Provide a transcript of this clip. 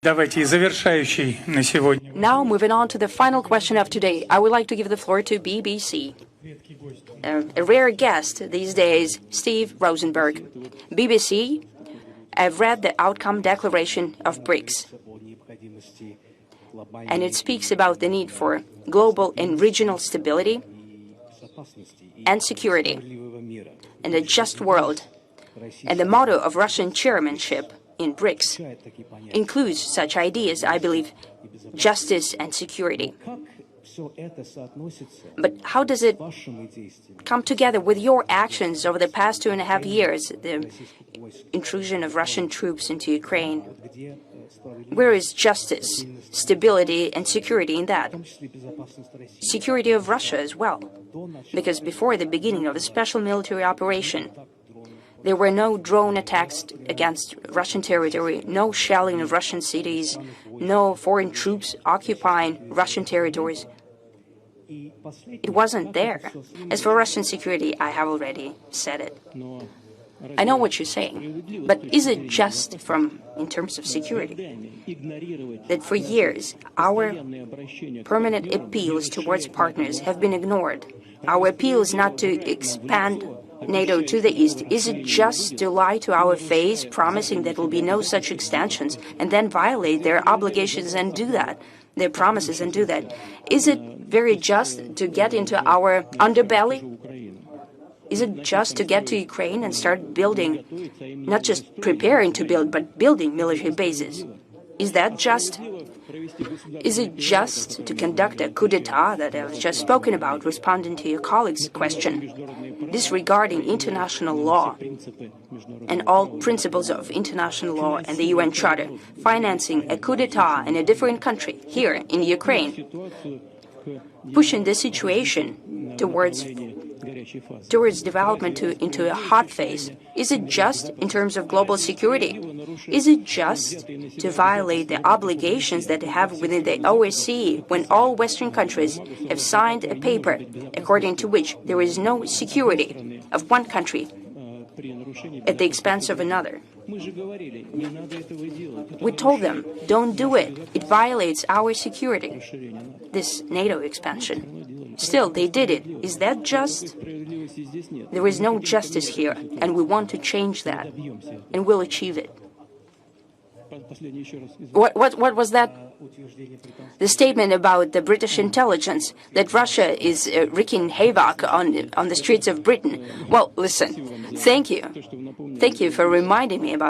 Давайте завершающий на сегодня. Now, moving on to the final question of today, I would like to give the floor to BBC. A rare guest these days, Steve Rosenberg. BBC, I've read the outcome declaration of BRICS, and it speaks about the need for global and regional stability and security and a just world. And the motto of Russian chairmanship in BRICS includes such ideas, I believe, justice and security. But how does it come together with your actions over the past 2.5 years, the intrusion of Russian troops into Ukraine? Where is justice, stability, and security in that? Security of Russia as well, because before the beginning of a special military operation, there were no drone attacks against Russian territory, no shelling of Russian cities, no foreign troops occupying Russian territories. It wasn't there. As for Russian security, I have already said it. I know what you're saying, but is it just in terms of security that for years our permanent appeals towards partners have been ignored? Our appeals not to expand NATO to the east, is it just to lie to our face, promising that there will be no such extensions, and then violate their obligations and do that, their promises and do that? Is it very just to get into our underbelly? Is it just to get to Ukraine and start building, not just preparing to build, but building military bases? Is that just? Is it just to conduct a coup d'etat that I've just spoken about, responding to your colleague's question, disregarding international law and all principles of international law and the UN Charter, financing a coup d'etat in a different country, here in Ukraine, pushing the situation towards development into a hot phase? Is it just in terms of global security? Is it just to violate the obligations that they have within the OSCE when all Western countries have signed a paper according to which there is no security of one country at the expense of another? We told them, don't do it. It violates our security, this NATO expansion. Still, they did it. Is that just? There is no justice here, and we want to change that, and we'll achieve it. What was that? The statement about the British intelligence that Russia is wreaking havoc on the streets of Britain. Well, listen, thank you. Thank you for reminding me about